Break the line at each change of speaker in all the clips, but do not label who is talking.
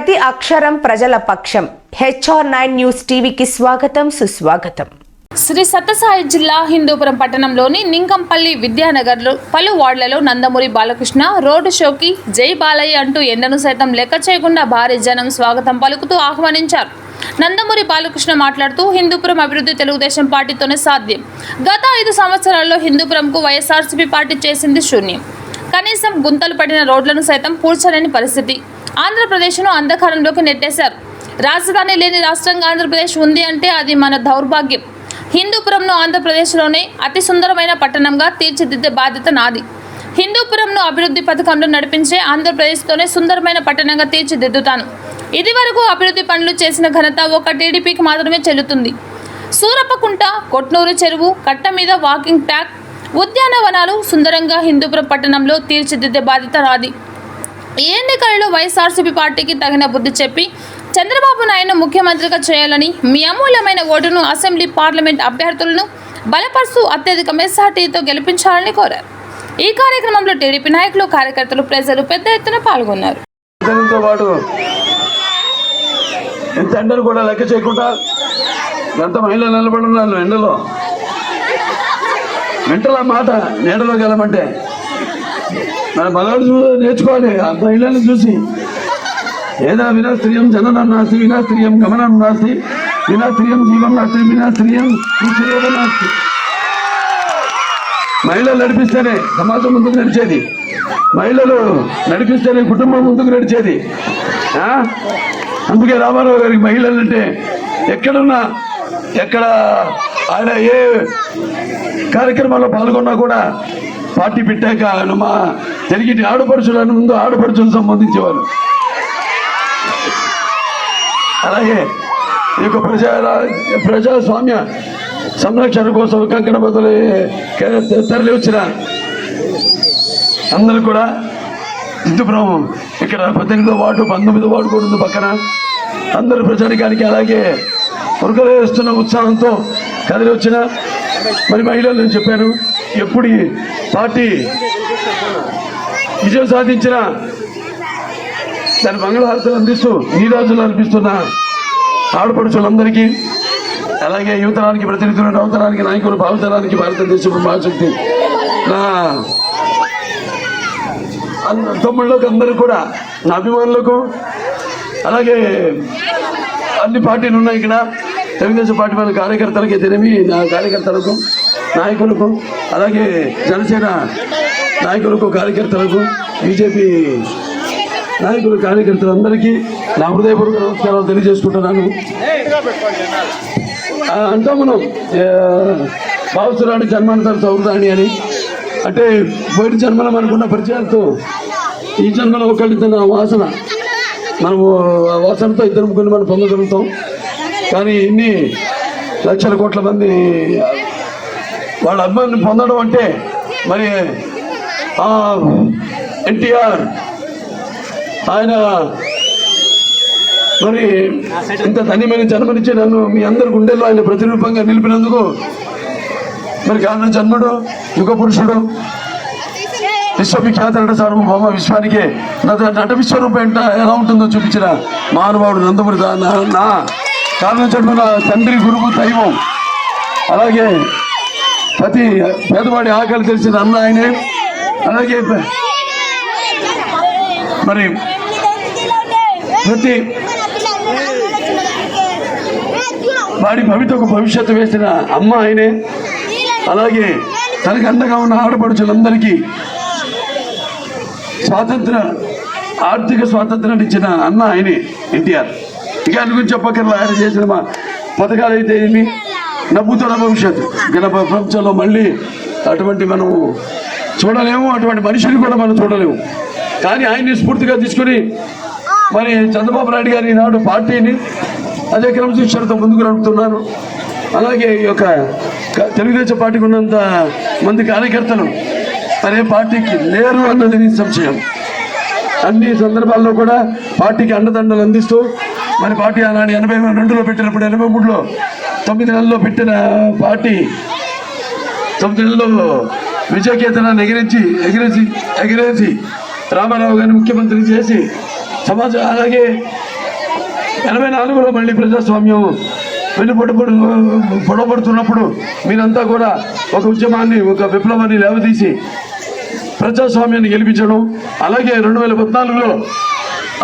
ప్రతి అక్షరం ప్రజల పక్షం. HR9 న్యూస్ టీవీకి స్వాగతం, సుస్వాగతం.
శ్రీ సత్యసాయి జిల్లా హిందూపురం పట్టణంలోని నింకంపల్లి విద్యానగర్లో పలు వార్డులలో నందమూరి బాలకృష్ణ రోడ్డు షోకి జై బాలయ్య అంటూ ఎండను సైతం లెక్క చేయకుండా భారీ జనం స్వాగతం పలుకుతూ ఆహ్వానించారు. నందమూరి బాలకృష్ణ మాట్లాడుతూ హిందూపురం అభివృద్ధి తెలుగుదేశం పార్టీతోనే సాధ్యం. గత 5 సంవత్సరాల్లో హిందూపురంకు వైఎస్ఆర్సీపీ పార్టీ చేసింది శూన్యం. కనీసం గుంతలు పడిన రోడ్లను సైతం పూడ్చలేని పరిస్థితి. ఆంధ్రప్రదేశ్ను అంధకారంలోకి నెట్టేశారు. రాజధాని లేని రాష్ట్రంగా ఆంధ్రప్రదేశ్ ఉంది అంటే అది మన దౌర్భాగ్యం. హిందూపురంను ఆంధ్రప్రదేశ్లోనే అతి సుందరమైన పట్టణంగా తీర్చిదిద్దే బాధ్యత నాది. హిందూపురంను అభివృద్ధి పథకంలో నడిపించే ఆంధ్రప్రదేశ్తోనే సుందరమైన పట్టణంగా తీర్చిదిద్దుతాను. ఇది వరకు అభివృద్ధి పనులు చేసిన ఘనత ఒక టీడీపీకి మాత్రమే చెల్లుతుంది. సూరప్పకుంట, కొట్నూరు చెరువు కట్ట మీద వాకింగ్ ట్రాక్, ఉద్యానవనాలు సుందరంగా హిందూపురం పట్టణంలో తీర్చిదిద్దే బాధ్యత నాది. ఈ ఎన్నికలలో వైఎస్ఆర్సీపీ పార్టీకి తగిన బుద్ధి చెప్పి చంద్రబాబు నాయుడును ముఖ్యమంత్రిగా చేయాలని, మీ అమూల్యమైన ఓటును అసెంబ్లీ, పార్లమెంట్ అభ్యర్థులను బలపరుస్తూ అత్యధిక మెజార్టీతో గెలిపించాలని కోరారు. ఈ కార్యక్రమంలో టీడీపీ నాయకులు, కార్యకర్తలు, ప్రజలు పెద్ద ఎత్తున పాల్గొన్నారు.
ఎండలు కూడా లెక్క చేయకుండా ఎంత మహిళలు నిలబడి ఉన్నాను ఎండలో. వెంటల మాట నీడలో గెలమంటే మన బలవాడు నేర్చుకోవాలి. ఆ మహిళలను చూసి ఏదా వినాస్త్రియం జననం నాస్తి, వినాస్త్రియం గమనం నాస్తి, వినాస్త్రియం జీవం నాస్తి, వినాస్త్రియం నాస్తి. మహిళలు నడిపిస్తేనే సమాజం ముందుకు నడిచేది. మహిళలు నడిపిస్తేనే కుటుంబం ముందుకు నడిచేది. అందుకే రామారావు గారికి మహిళలు అంటే ఎక్కడున్నా, ఎక్కడ ఆయన ఏ కార్యక్రమాల్లో పాల్గొన్నా కూడా పార్టీ పెట్టాక మా తెలుగుటి ఆడపడుచులను ముందు ఆడపడుచులు సంబంధించేవారు. అలాగే ఈ యొక్క ప్రజాస్వామ్య సంరక్షణ కోసం కంకణ బదులు తరలి వచ్చిన అందరూ కూడా హిందూపురం ఇక్కడ 18వ వార్డు, 19వ వార్డు కూడా ఉంది పక్కన. అందరూ ప్రజానికానికి అలాగే ఉరకలు వేస్తున్న ఉత్సాహంతో కదిలి వచ్చిన మరి మహిళలు నేను చెప్పాను. ఎప్పుడు పార్టీ విజయం సాధించిన దాని మంగళహారతలు అందిస్తూ నీరాజులు అనిపిస్తున్న ఆడపడుచులందరికీ, అలాగే యువతరానికి ప్రతినిధులు, నవతరానికి నాయకులు, భావితరానికి భారతదేశం మహాశక్తి నా తమ్ముళ్ళకు అందరూ కూడా, నా అభిమానులకు, అలాగే అన్ని పార్టీలు ఉన్నాయి ఇక్కడ. తెలుగుదేశం పార్టీ వాళ్ళ కార్యకర్తలకి తెలివి, నా కార్యకర్తలకు, నాయకులకు, అలాగే జనసేన నాయకులకు, కార్యకర్తలకు, బీజేపీ నాయకులు, కార్యకర్తలందరికీ నా హృదయపూర్వక నమస్కారాలు తెలియజేసుకుంటున్నాను. అంటాం మనం భావసురాణి జన్మాంతరం సౌహృదాన్ని అని. అంటే బయట జన్మలో మనకున్న పరిచయాలతో ఈ జన్మలో ఒకళ్ళిద్దరు వాసన, మనము ఆ వాసనతో 2-3 మనం పొందగలుగుతాం. కానీ ఇన్ని లక్షల కోట్ల మంది వాళ్ళ అభిమానిని పొందడం అంటే మరి ఎన్టీఆర్ ఆయన మరి ఇంత ధన్యమైన జన్మనిచ్చి నన్ను మీ అందరి గుండెల్లో ఆయన ప్రతిరూపంగా నిలిపినందుకు మరి కారణం జన్ముడు, యుగ పురుషుడు, విశ్వవిఖ్యాత నట సార్వభౌమ, విశ్వానికే నట విశ్వరూపం ఎలా ఉంటుందో చూపించిన మహానుభావుడు నందమూరి నా కారణం జన్మున తండ్రి, గురువు, దైవం. అలాగే ప్రతి పేదవాడి ఆకలి తెలిసిన అన్న ఆయనే. అలాగే మరి ప్రతి వాడి భవిష్యత్తు వేసిన అమ్మ ఆయనే. అలాగే తనకు అండగా ఉన్న ఆడపడుచులందరికీ ఆర్థిక స్వాతంత్రాన్ని ఇచ్చిన అన్న ఆయనే ఎన్టీఆర్. ఇక ఆయన గురించి చెప్పక్కర్లా. ఆయన చేసిన మా పథకాలు అయితే ఏమి నవ్వుతున్న భవిష్యత్తు ప్రపంచంలో మళ్ళీ అటువంటి మనం చూడలేము, అటువంటి మనిషిని కూడా మనం చూడలేము. కానీ ఆయన్ని స్ఫూర్తిగా తీసుకుని మరి చంద్రబాబు నాయుడు గారి నాడు పార్టీని అదే క్రమశిక్షణతో ముందుకు నడుపుతున్నాను. అలాగే ఈ యొక్క తెలుగుదేశం పార్టీకి ఉన్నంత మంది కార్యకర్తలు మరే పార్టీకి లేరు అన్నది నిస్సంశయం. అన్ని సందర్భాల్లో కూడా పార్టీకి అండదండలు అందిస్తూ మరి పార్టీ ఆనాడు 82లో పెట్టినప్పుడు 83లో 9 నెలల్లో పెట్టిన పార్టీ 9 నెలల్లో విజయకేతనాన్ని ఎగిరేసి రామారావు గారిని ముఖ్యమంత్రి చేసి సమాజం. అలాగే 84లో మళ్ళీ ప్రజాస్వామ్యం పొడబడుతున్నప్పుడు మీరంతా కూడా ఒక ఉద్యమాన్ని, ఒక విప్లవాన్ని లేవదీసి ప్రజాస్వామ్యాన్ని గెలిపించడం. అలాగే 2014లో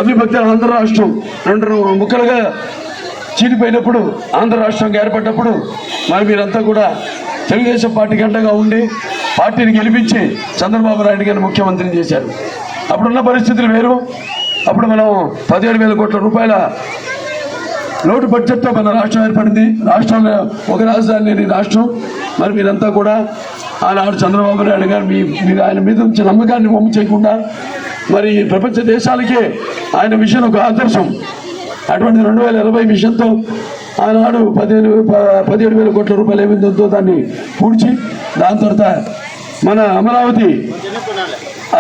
అవిభక్త ఆంధ్ర రాష్ట్రం 2 ముక్కలుగా చీలిపోయినప్పుడు ఆంధ్ర రాష్ట్రంగా ఏర్పడ్డప్పుడు మరి మీరంతా కూడా తెలుగుదేశం పార్టీకి అండగా ఉండి పార్టీని గెలిపించి చంద్రబాబు నాయుడు గారిని ముఖ్యమంత్రిని చేశారు. అప్పుడున్న పరిస్థితులు వేరు. అప్పుడు మనం 17,000 కోట్ల రూపాయల లోటు బడ్జెట్తో మన రాష్ట్రం ఏర్పడింది. రాష్ట్రంలో ఒక రాజధాని లేని రాష్ట్రం. మరి మీరంతా కూడా ఆనాడు చంద్రబాబు నాయుడు గారు మీరు ఆయన మీద ఉంచిన నమ్మకాన్ని వమ్ము చేయకుండా మరి ప్రపంచ దేశాలకే ఆయన మిషన్ ఒక ఆదర్శం. అటువంటి 2020 మిషన్తో ఆనాడు 17,000 కోట్ల రూపాయలు ఏమిందో దాన్ని పూడ్చి దాని తర్వాత మన అమరావతి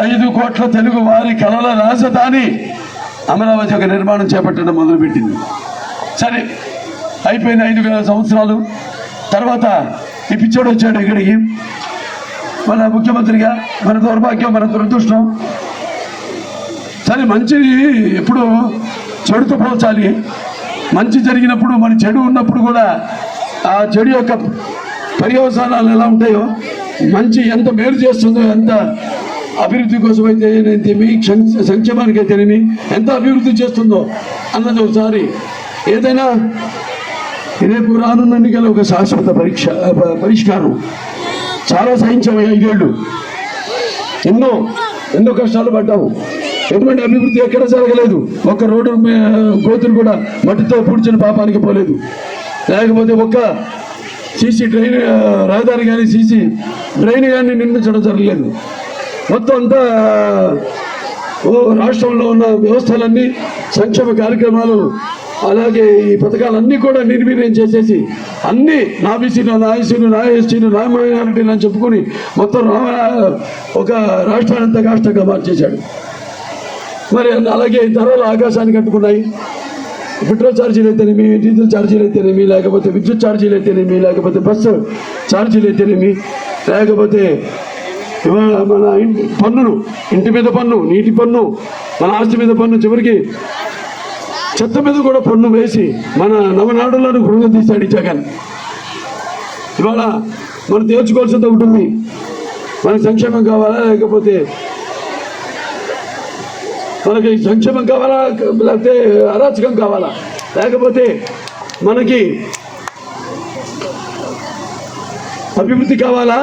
5 కోట్ల తెలుగు వారి కళల రాజధాని అమరావతి ఒక నిర్మాణం చేపట్టడం మొదలుపెట్టింది. సరే అయిపోయింది 5 సంవత్సరాలు. తర్వాత ఈ పిచ్చోడు వచ్చాడు ఇక్కడికి మన ముఖ్యమంత్రిగా. మన దౌర్భాగ్యం, మన దురదృష్టం. సరే మంచిని ఎప్పుడు చెడుతో పోల్చాలి. మంచి జరిగినప్పుడు, మన చెడు ఉన్నప్పుడు కూడా ఆ చెడు యొక్క పర్యవసానాలు ఎలా ఉంటాయో, మంచి ఎంత మేలు చేస్తుందో, ఎంత అభివృద్ధి కోసం అయితేనేమి, సంక్షేమానికి అయితేనేమి ఎంత అభివృద్ధి చేస్తుందో అన్నది ఒకసారి. ఏదైనా రేపు రానున్న ఎన్నికల ఒక శాశ్వత పరిష్కారం. చాలా సహించాము 5 ఏళ్ళు. ఎన్నో కష్టాలు పడ్డాము. ఎటువంటి అభివృద్ధి ఎక్కడ జరగలేదు. ఒక్క రోడ్డు గోతులు కూడా మట్టితో పూడ్చిన పాపానికి పోలేదు. లేకపోతే ఒక్క సీసీ డ్రైన్ రహదారి కానీ సీసీ డ్రైన్ కానీ నిర్మించడం జరగలేదు. మొత్తం అంతా రాష్ట్రంలో ఉన్న వ్యవస్థలన్నీ, సంక్షేమ కార్యక్రమాలు, అలాగే ఈ పథకాలన్నీ కూడా నిర్వీర్యం చేసేసి అన్నీ నా బీసీలు, నా ఎస్సీలు, నా ఎస్టీలు, నా మైనారిటీలు అని చెప్పుకొని మొత్తం ఒక రాష్ట్రాన్నంతా కాష్టంగా మార్చేశాడు. మరి అలాగే ధరలు ఆకాశానికి కట్టుకున్నాయి. పెట్రోల్ ఛార్జీలు అయితేనేమి, డీజిల్ ఛార్జీలు అయితేనేమి, లేకపోతే విద్యుత్ ఛార్జీలు అయితేనేమి, లేకపోతే బస్సు ఛార్జీలు అయితేనేమి, లేకపోతే మన పన్నులు, ఇంటి మీద పన్ను, నీటి పన్ను, మన ఆస్తి మీద పన్ను, చివరికి చెత్త మీద కూడా పన్ను వేసి మన నవనాడులను కృంగ తీశాడు ఈ జగన్. ఇవాళ మనం తీర్చుకోవాల్సింది ఒకటి ఉంది. మనకి సంక్షేమం కావాలా, లేకపోతే మనకి సంక్షేమం కావాలా, లేకపోతే అరాచకం కావాలా, లేకపోతే మనకి అభివృద్ధి కావాలా,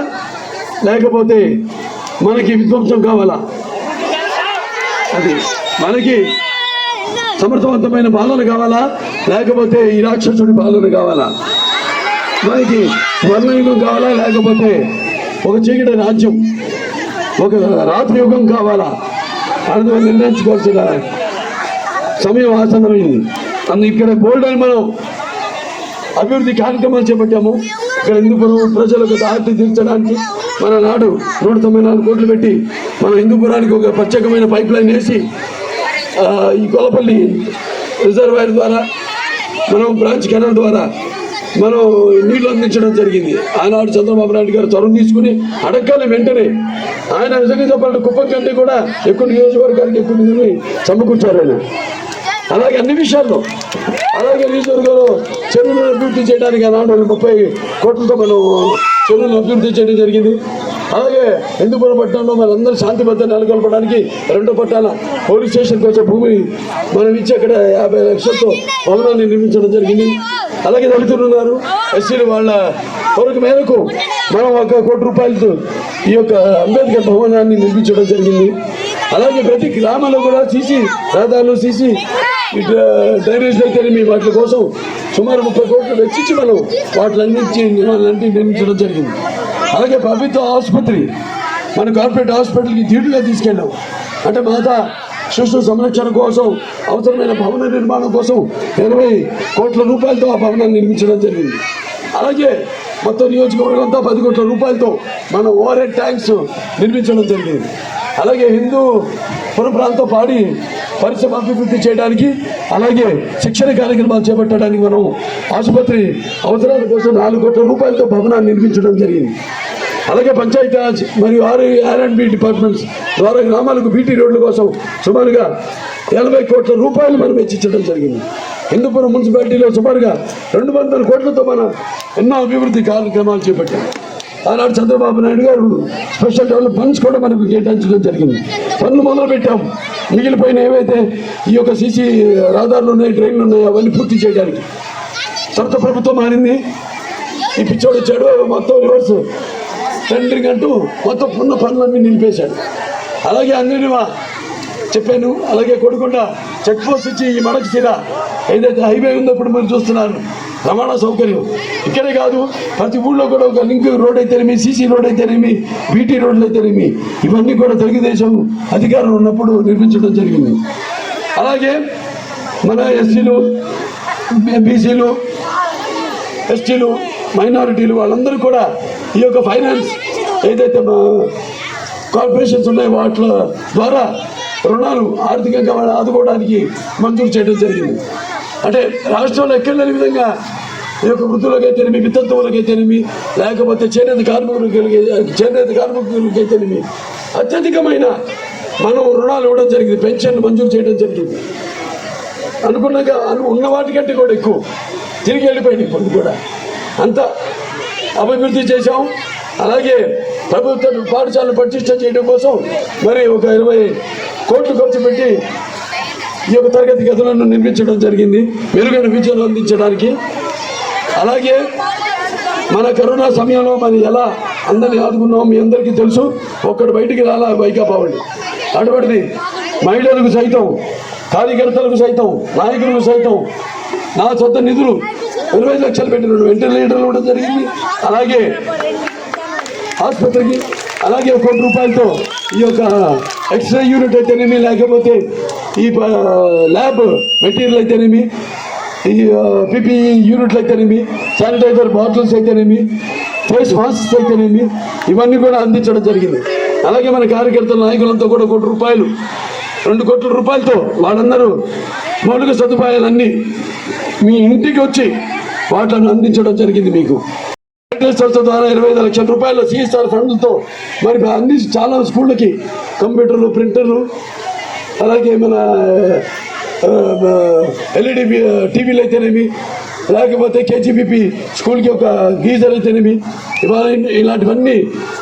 లేకపోతే మనకి విధ్వంసం కావాలా? అది మనకి సమర్థవంతమైన పాలన కావాలా, లేకపోతే ఈ రాక్షసుడి పాలన కావాలా? మనకి స్వర్ణయుగం కావాలా, లేకపోతే ఒక చీకటి రాజ్యం, ఒక రాత్రి యుగం కావాలా? అది నిర్ణయించుకోవాల్సిన సమయం ఆసన్నమైంది. అందుకు ఇక్కడ బోల్డ్ అని మనం అభివృద్ధి కార్యక్రమాలు చేపట్టాము. ఇక్కడ హిందూపురం ప్రజలకు దారి తీర్చడానికి మన నాడు 194 కోట్లు పెట్టి మన హిందూపురానికి ఒక ప్రత్యేకమైన పైప్ లైన్ వేసి ఈ కొలపల్లి రిజర్వాయర్ ద్వారా మనం బ్రాంచ్ కెనాల్ ద్వారా మనం నీళ్లు అందించడం జరిగింది. ఆనాడు చంద్రబాబు నాయుడు గారు చొరవ తీసుకుని అడగగానే వెంటనే ఆయన నిజంగా చెప్పాలంటే కుప్పం కంటే కూడా ఎక్కువ నియోజకవర్గానికి ఎక్కువ నిధులు సమకూర్చారు ఆయన. అలాగే అన్ని విషయాల్లో, అలాగే నియోజకవర్గంలో చెరువులను అభివృద్ధి చేయడానికి ఆనాడు 30 కోట్లతో మనం చెరువులను అభివృద్ధి చేయడం జరిగింది. అలాగే హిందూపురం పట్టణంలో మనందరూ శాంతి భద్రత నెలకొల్పడానికి 2 పట్టాల పోలీస్ స్టేషన్కి వచ్చే భూమిని మనం ఇచ్చి అక్కడ 50 లక్షలతో భవనాన్ని నిర్మించడం జరిగింది. అలాగే దళితులు ఉన్నారు, ఎస్సీలు, వాళ్ళ కొరకు మేరకు మనం 1 కోటి రూపాయలతో ఈ యొక్క అంబేద్కర్ భవనాన్ని నిర్మించడం జరిగింది. అలాగే ప్రతి గ్రామంలో కూడా సీసీ రహదారులు, సీసీ డ్రైనేజ్లు అయితేనేమి వాటి కోసం సుమారు 30 కోట్లు వెచ్చించి మనం వాటిలన్నించి నిర్మించడం జరిగింది. అలాగే ప్రభుత్వ ఆసుపత్రి మన కార్పొరేట్ హాస్పిటల్కి ధీటుగా తీసుకెళ్ళాం. అంటే మాతా శిశు సంరక్షణ కోసం అవసరమైన భవన నిర్మాణం కోసం 20 కోట్ల రూపాయలతో ఆ భవనాన్ని నిర్మించడం జరిగింది. అలాగే మొత్తం నియోజకవర్గం అంతా 10 కోట్ల రూపాయలతో మన ఓవర్ హెడ్ ట్యాంక్స్ నిర్మించడం జరిగింది. అలాగే హిందూపురం ప్రాంతం పాడి పరిశ్రమ అభివృద్ధి చేయడానికి, అలాగే శిక్షణ కార్యక్రమాలు చేపట్టడానికి మనం ఆసుపత్రి అవసరాల కోసం 4 కోట్ల రూపాయలతో భవనాన్ని నిర్మించడం జరిగింది. అలాగే పంచాయతీరాజ్ మరియు R&B డిపార్ట్మెంట్స్ ద్వారా గ్రామాలకు బీటీ రోడ్ల కోసం సుమారుగా 80 కోట్ల రూపాయలు మనం వెచ్చించడం జరిగింది. హిందూపురం మున్సిపాలిటీలో సుమారుగా 200 కోట్లతో మనం ఎన్నో అభివృద్ధి కార్యక్రమాలు చేపట్టాం. ఆనాడు చంద్రబాబు నాయుడు గారు స్పెషల్ డెవలప్ ఫండ్స్ కూడా మనకు కేటాయించడం జరిగింది. పనులు మొదలు పెట్టాం. మిగిలిపోయిన ఏవైతే ఈ యొక్క సీసీ రహదారులు ఉన్నాయి, ట్రైన్లు ఉన్నాయి, అవన్నీ పూర్తి చేయడానికి. తర్వాత ప్రభుత్వం మారింది. ఈ పిచ్చోడు వచ్చాడు, మొత్తం రివర్స్ టెండరింగ్ అంటూ మొత్తం ఉన్న పనులన్నీ నిలిపేశాడు. అలాగే అందరినీ చెప్పాను. అలాగే కొడుకుంట చెక్ పోస్ట్ ఇచ్చి ఈ మడకశిర ఏదైతే హైవే ఉందో ఇప్పుడు మీరు చూస్తున్నారు, రవాణా సౌకర్యం ఇక్కడే కాదు ప్రతి ఊళ్ళో కూడా ఒక లింక్ రోడ్ అయితేనేమి, సీసీ రోడ్ అయితేనేమి, బీటీ రోడ్లు అయితేనేమి, ఇవన్నీ కూడా తెలుగుదేశం అధికారులు ఉన్నప్పుడు నిర్మించడం జరిగింది. అలాగే మన ఎస్సీలు, బీసీలు, ఎస్టీలు, మైనారిటీలు వాళ్ళందరూ కూడా ఈ యొక్క ఫైనాన్స్ ఏదైతే కార్పొరేషన్స్ ఉన్నాయో వాటి ద్వారా రుణాలు ఆర్థికంగా వాళ్ళు ఆదుకోవడానికి మంజూరు చేయడం జరిగింది. అంటే రాష్ట్రంలో ఎక్కడ లేని విధంగా ఈ యొక్క వృద్ధులకైతేనేమి, వితంతువులకైతేనేమి, లేకపోతే చేనేత కార్మికులకైతేనేమి అత్యధికమైన మనం రుణాలు ఇవ్వడం జరిగింది. పెన్షన్లు మంజూరు చేయడం జరిగింది. అనుకున్నాక ఉన్న వాటికంటే కూడా ఎక్కువ తిరిగి వెళ్ళిపోయింది. ఇప్పుడు కూడా అంత అభివృద్ధి చేశాం. అలాగే ప్రభుత్వ పాఠశాలను పటిష్ట చేయడం కోసం మరి ఒక 20 కోట్లు ఖర్చు పెట్టి ఈ యొక్క తరగతి గదులను నిర్మించడం జరిగింది మెరుగైన విద్యను అందించడానికి. అలాగే మన కరోనా సమయంలో మరి ఎలా అందరినీ ఆదుకున్నాం మీ అందరికీ తెలుసు. ఒక్కడు బయటికి రాలా వైకాపా వాళ్ళు. అటువంటిది మహిళలకు సైతం, కార్యకర్తలకు సైతం, నాయకులకు సైతం నా సొంత నిధులు 25 లక్షలు పెట్టిన వెంటిలేటర్లు ఇవ్వడం జరిగింది. అలాగే ఆసుపత్రికి అలాగే 1 కోటి రూపాయలతో ఈ యొక్క ఎక్స్రే యూనిట్ అయితేనేమి, లేకపోతే ఈ ల్యాబ్ మెటీరియల్ అయితేనేమి, ఈ PPE యూనిట్లు అయితేనేమి, శానిటైజర్ బాటిల్స్ అయితేనేమి, ఫేస్ మాస్క్స్ అయితేనేమి, ఇవన్నీ కూడా అందించడం జరిగింది. అలాగే మన కార్యకర్తల నాయకులంతా కూడా 1 కోటి రూపాయలు, 2 కోట్ల రూపాయలతో వాళ్ళందరూ మౌలిక సదుపాయాలన్నీ మీ ఇంటికి వచ్చి వాటిని అందించడం జరిగింది. మీకు సంస్థ ద్వారా 25 లక్షల రూపాయల CSR ఫండ్లతో మరి అందించి చాలా స్కూళ్ళకి కంప్యూటర్లు, ప్రింటర్లు, అలాగే మన LED టీవీలు అయితేనేమి, లేకపోతే KGBP స్కూల్కి ఒక గీజర్ అయితేనేమి, ఇలాంటివన్నీ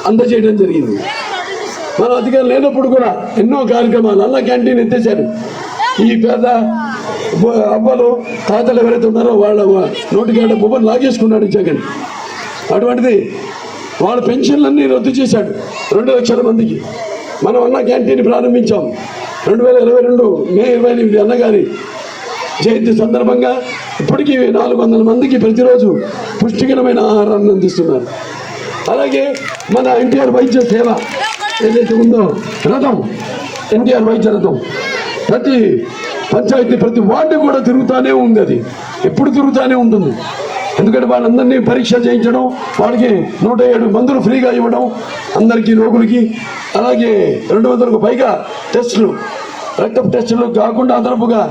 అందజేయడం జరిగింది. మన అధికారం లేనప్పుడు కూడా ఎన్నో కార్యక్రమాలు అన్న క్యాంటీన్ ఎత్తేసారు. ఈ పేద అవ్వలు తాతలు ఎవరైతే ఉన్నారో వాళ్ళ నోటికాడ బొమ్మలు లాగేసుకున్నాడు జగన్. అటువంటిది వాళ్ళ పెన్షన్లన్నీ రద్దు చేశాడు 2 లక్షల మందికి. మనం అన్న క్యాంటీన్ ప్రారంభించాం 2022 మే 28 అన్నగారి జయంతి సందర్భంగా. ఇప్పటికీ 400 మందికి ప్రతిరోజు పుష్టికరమైన ఆహారాన్ని అందిస్తున్నారు. అలాగే మన ఎన్టీఆర్ వైద్య సేవ ఏదైతే ఉందో రథం, ఎన్టీఆర్ వైద్య రథం ప్రతి పంచాయతీ, ప్రతి వార్డు కూడా తిరుగుతూనే ఉంది. అది ఎప్పుడు తిరుగుతూనే ఉంటుంది. ఎందుకంటే వాళ్ళందరినీ పరీక్ష చేయించడం, వాళ్ళకి 107 మందులు ఫ్రీగా ఇవ్వడం అందరికీ రోగులకి. అలాగే 200కు పైగా టెస్టులు, రక్తపు టెస్టులు కాకుండా అదనపుగా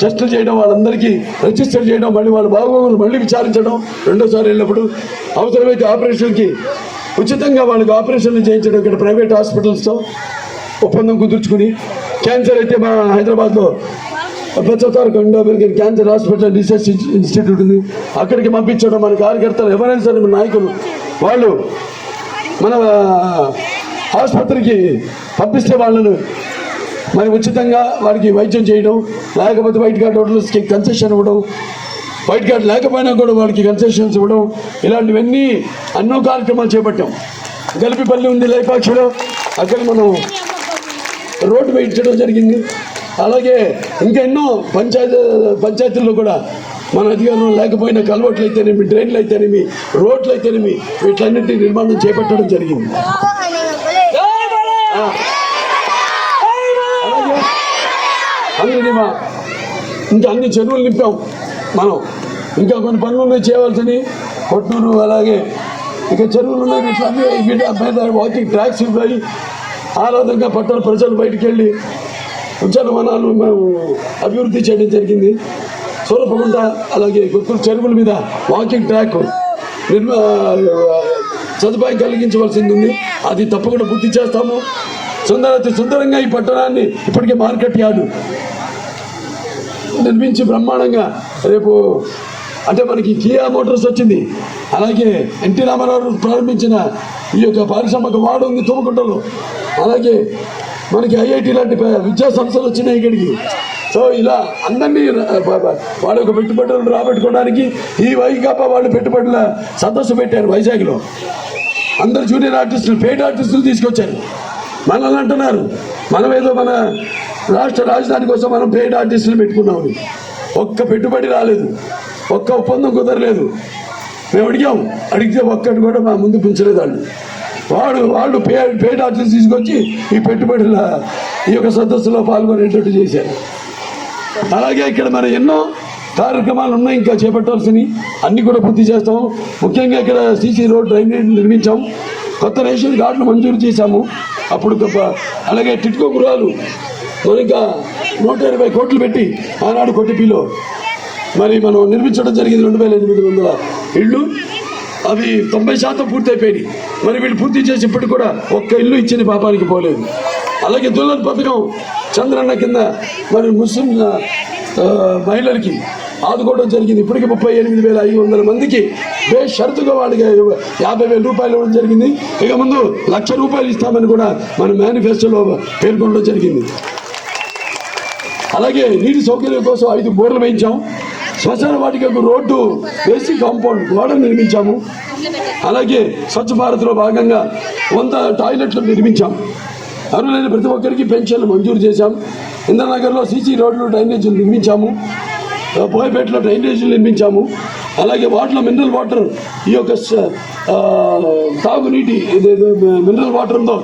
టెస్టులు చేయడం, వాళ్ళందరికీ రిజిస్టర్ చేయడం, మళ్ళీ వాళ్ళ బాగోగులు మళ్ళీ విచారించడం, రెండోసారి వెళ్ళినప్పుడు అవసరమైతే ఆపరేషన్కి ఉచితంగా వాళ్ళకి ఆపరేషన్లు చేయించడం. ఇక్కడ ప్రైవేట్ హాస్పిటల్స్తో ఒప్పందం కుదుర్చుకుని, క్యాన్సర్ అయితే మా హైదరాబాద్లో ప్రచార్ American cancer hospital research institute ఉంది, అక్కడికి పంపించడం. మన కార్యకర్తలు ఎవరైనా సరే మన నాయకులు వాళ్ళు మన ఆసుపత్రికి పంపిస్తే వాళ్ళను మరి ఉచితంగా వారికి వైద్యం చేయడం, లేకపోతే వైట్ కార్డ్ హోటల్స్కి కన్సెషన్ ఇవ్వడం, వైట్ కార్డ్ లేకపోయినా కూడా వాళ్ళకి కన్సెషన్స్ ఇవ్వడం, ఇలాంటివన్నీ ఎన్నో కార్యక్రమాలు చేపట్టాం. గలిపిపల్లి ఉంది లేపాక్షిలో, అక్కడ మనం రోడ్డు వేయించడం జరిగింది. అలాగే ఇంకా ఎన్నో పంచాయతీల్లో కూడా మన అధికారంలో లేకపోయినా కల్వర్ట్లు అయితేనేమి, డ్రైన్లు అయితేనేమి, రోడ్లు అయితేనేమి, వీటన్నింటి నిర్మాణం చేపట్టడం జరిగింది. అలాగే ఇంకా అన్ని చెరువులు నింపాం మనం. ఇంకా కొన్ని పనులు ఉన్నాయి చేయవలసినవి. కొట్టూరు అలాగే ఇక చెరువులు ఉన్నాయి. వీటి వాకింగ్ ట్రాక్స్ ఉన్నాయి. ఆరాధనగా పట్టణ ప్రజలు బయటికి వెళ్ళి ఉద్యానవనాలు మేము అభివృద్ధి చేయడం జరిగింది. సూరపగుంట అలాగే కొత్తూరు చెరువుల మీద వాకింగ్ ట్రాక్ సదుపాయం కలిగించవలసింది ఉంది. అది తప్పకుండా పూర్తి చేస్తాము. సుందరంగా ఈ పట్టణాన్ని ఇప్పటికే మార్కెట్ యార్డు నిర్మించి బ్రహ్మాండంగా రేపు అంటే మనకి కియా మోటార్స్ వచ్చింది, అలాగే ఎన్టీ రామారావు ప్రారంభించిన ఈ యొక్క పారిశ్రామిక వాడు ఉంది తుమ్మకుంటలో, అలాగే మనకి ఐఐటి లాంటి విద్యా సంస్థలు వచ్చినాయి ఇక్కడికి. సో ఇలా అందరినీ వాళ్ళ యొక్క పెట్టుబడులను రాబెట్టుకోవడానికి ఈ వైకాపా వాళ్ళు పెట్టుబడుల సదస్సు పెట్టారు వైజాగ్లో. అందరు జూనియర్ ఆర్టిస్టులు, పెయిడ్ ఆర్టిస్టులు తీసుకొచ్చారు. మనల్ని అంటున్నారు మనం ఏదో మన రాష్ట్ర రాజధాని కోసం మనం పెయిడ్ ఆర్టిస్టులు పెట్టుకున్నాము. ఒక్క పెట్టుబడి రాలేదు, ఒక్క ఒప్పందం కుదరలేదు. మేము అడిగితే ఒక్కటి కూడా మా ముందు పుంచలేదు. వాళ్ళు పెయిడ్ ఆర్టిస్ట్ తీసుకొచ్చి ఈ పెట్టుబడుల ఈ యొక్క సదస్సులో పాల్గొనేటట్టు చేశారు. అలాగే ఇక్కడ మనం ఎన్నో కార్యక్రమాలు ఉన్నాయి ఇంకా చేపట్టాల్సినవి, అన్నీ కూడా పూర్తి చేస్తాము. ముఖ్యంగా ఇక్కడ సీసీ రోడ్ డ్రైనేజ్ నిర్మించాము, కొత్త రేషన్ కార్డులు మంజూరు చేశాము. అప్పుడు అలాగే టిట్కో గృహాలు ఇంకా 120 కోట్లు పెట్టి ఆనాడు కొట్టిపిలో మరి మనం నిర్మించడం జరిగింది. 2800 ఇళ్ళు, అవి 90% పూర్తి అయిపోయినాయి. మరి వీళ్ళు పూర్తి చేసి ఇప్పటికి కూడా ఒక్క ఇల్లు ఇచ్చిన పాపానికి పోలేదు. అలాగే దుల్లన్ పథకం చంద్రన్న కింద మరి ముస్లిం మహిళలకి ఆదుకోవడం జరిగింది. ఇప్పటికీ 38,500 మందికి బేషరతుగా వాళ్ళకి 50,000 రూపాయలు ఇవ్వడం జరిగింది. ఇక ముందు 1,00,000 రూపాయలు ఇస్తామని కూడా మన మేనిఫెస్టోలో పేర్కొనడం జరిగింది. అలాగే నీటి సౌకర్యం కోసం 5 బోర్లు వేయించాం. శ్మశాన వాటికకు రోడ్డు వేసి కాంపౌండ్ గోడ నిర్మించాము. అలాగే స్వచ్ఛ భారత్లో భాగంగా 100 టాయిలెట్లు నిర్మించాం. అర్హులైన ప్రతి ఒక్కరికి పెన్షన్లు మంజూరు చేశాం. ఇంద్రనగర్లో సీసీ రోడ్లు డ్రైనేజీలు నిర్మించాము. పోయపేటలో డ్రైనేజీలు నిర్మించాము. అలాగే వాటర్లో మినరల్ వాటర్ ఈ యొక్క తాగునీటి మినరల్ వాటర్తో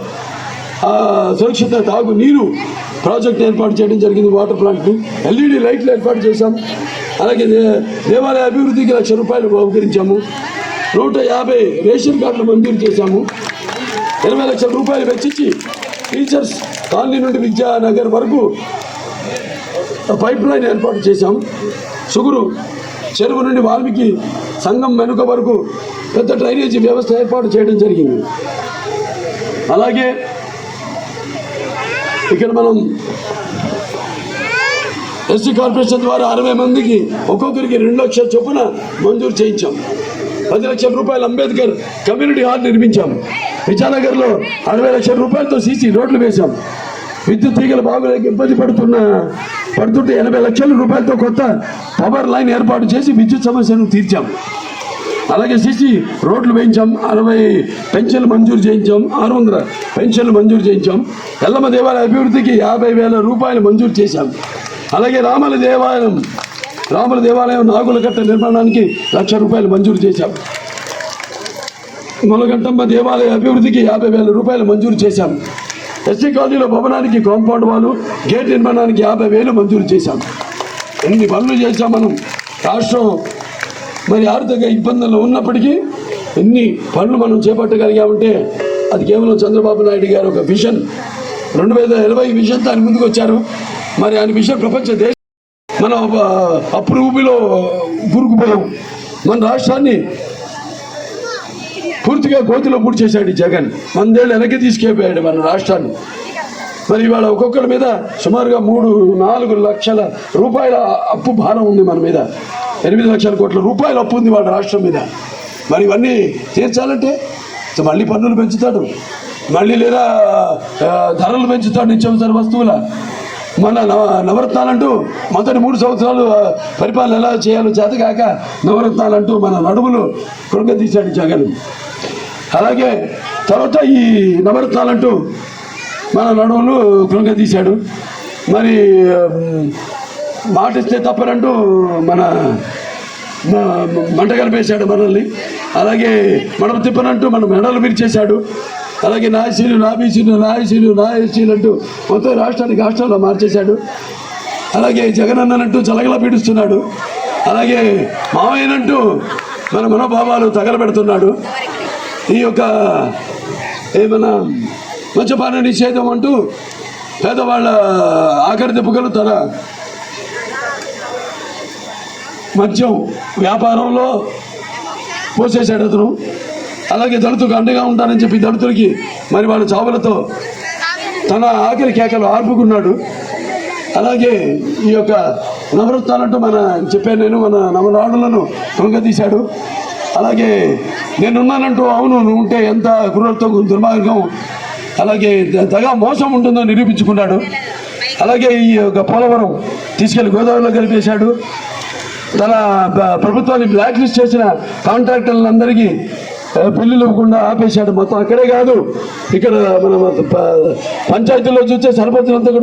సురక్షిత తాగు నీరు ప్రాజెక్ట్ ఏర్పాటు చేయడం జరిగింది. వాటర్ ప్లాంట్ని ఎల్ఈడి లైట్లు ఏర్పాటు చేశాం. అలాగే దేవాలయ అభివృద్ధికి 1,00,000 రూపాయలు బహుకరించాము. 150 రేషన్ కార్డులు మంజూరు చేశాము. 20 లక్షల రూపాయలు వెచ్చించి టీచర్స్ కాలనీ నుండి విద్యానగర్ వరకు పైప్ లైన్ ఏర్పాటు చేశాం. సుగురు చెరువు నుండి వాల్మీకి సంఘం వెనుక వరకు పెద్ద డ్రైనేజీ వ్యవస్థ ఏర్పాటు చేయడం జరిగింది. అలాగే ఇక్కడ మనం ఎస్టీ కార్పొరేషన్ ద్వారా 60 మందికి ఒక్కొక్కరికి 2 లక్షల చొప్పున మంజూరు చేయించాం. 10 లక్షల రూపాయలు అంబేద్కర్ కమ్యూనిటీ హాల్ నిర్మించాం. విజయనగర్లో 60 లక్షల రూపాయలతో సీసీ రోడ్లు వేశాం. విద్యుత్ తీగల బాగులేక ఇబ్బంది పడుతుంటే 80 లక్షల రూపాయలతో కొత్త పవర్ లైన్ ఏర్పాటు చేసి విద్యుత్ సమస్యను తీర్చాం. అలాగే సీసీ రోడ్లు వేయించాం. 60 పెన్షన్లు మంజూరు చేయించాం. 600 పెన్షన్లు మంజూరు చేయించాం. ఎల్లమ్మ దేవాలయ అభివృద్ధికి 50,000 రూపాయలు మంజూరు చేశాం. అలాగే రాముల దేవాలయం నాగులకట్ట నిర్మాణానికి 1,00,000 రూపాయలు మంజూరు చేశాం. మొలగంటమ్మ దేవాలయ అభివృద్ధికి 50,000 రూపాయలు మంజూరు చేశాం. ఎస్సీ కాలనీలో భవనానికి కాంపౌండ్ వాలు గేట్ నిర్మాణానికి 50,000 మంజూరు చేశాం. ఎన్ని పనులు చేశాం మనం. రాష్ట్రం మరి ఆర్థిక ఇబ్బందులు ఉన్నప్పటికీ ఎన్ని పనులు మనం చేపట్టగలిగామంటే అది కేవలం చంద్రబాబు నాయుడు గారు ఒక విజన్ 2020 విజన్తో ఆయన ముందుకు వచ్చారు. మరి ఆయన విజన్ ప్రపంచ దేశం మనం అప్పుడు ఊపిలో కూరుకుపోయాం. మన రాష్ట్రాన్ని పూర్తిగా కోతిలో పూర్తి చేశాడు ఈ జగన్. 100 ఏళ్ళు వెనక్కి తీసుకెళ్ళిపోయాడు మన రాష్ట్రాన్ని. మరి ఇవాళ ఒక్కొక్కరి మీద సుమారుగా 3-4 లక్షల రూపాయల అప్పు భారం ఉంది మన మీద. 8 లక్షల కోట్ల రూపాయలు అప్పు ఉంది వాళ్ళ రాష్ట్రం మీద. మరి ఇవన్నీ తీర్చాలంటే మళ్ళీ పన్నులు పెంచుతాడు, మళ్ళీ లేదా ధరలు పెంచుతాడు నిత్యావసర వస్తువుల. మన నవరత్నాలంటూ మొదటి 3 సంవత్సరాలు పరిపాలన ఎలా చేయాలో చేతకాక నవరత్నాలంటూ మన నడుములు కృంగతీశాడు జగన్. అలాగే తర్వాత ఈ నవరత్నాలంటూ మన నడుములు కృంగతీశాడు. మరి మాట ఇస్తే తప్పనంటూ మంట కలిపేశాడు మనల్ని. అలాగే మడమ తిప్పనంటూ మన మెడలు విరిచేశాడు. అలాగే నాయసీలు నాయసీలు అంటూ మొత్తం రాష్ట్రంలో మార్చేశాడు. అలాగే జగన్ అన్నట్టు చలగలా పీడిస్తున్నాడు. అలాగే మావయ్యనంటూ మన మనోభావాలు తగలబెడుతున్నాడు. ఈ యొక్క ఏమన్నా మద్యపాన నిషేధం అంటూ పేదవాళ్ళ ఆఖరి దెబ్బకలు తన మద్యం వ్యాపారంలో పోసేశాడు అతను. అలాగే దళితులకు అండగా ఉంటానని చెప్పి దళితులకి మరి వాళ్ళ చావులతో తన ఆఖరి కేకలు ఆర్పుకున్నాడు. అలాగే ఈ యొక్క నవరత్నాలంటూ చెప్పాను నేను, మన నవరాడులను దొంగతీశాడు. అలాగే నేనున్నానంటూ అవును నువ్వు ఉంటే ఎంత క్రూరత్వం, దుర్మార్గం, అలాగే తగా మోసం ఉంటుందో నిరూపించుకున్నాడు. అలాగే ఈ యొక్క పోలవరం తీసుకెళ్లి గోదావరిలో కలిపేశాడు. తన ప్రభుత్వాన్ని బ్లాక్ లిస్ట్ చేసిన కాంట్రాక్టర్లందరికీ బిల్లులు ఇవ్వకుండా ఆపేశాడు. మొత్తం అక్కడే కాదు, ఇక్కడ మన పంచాయతీల్లో చూస్తే సర్పంచులంతా కూడా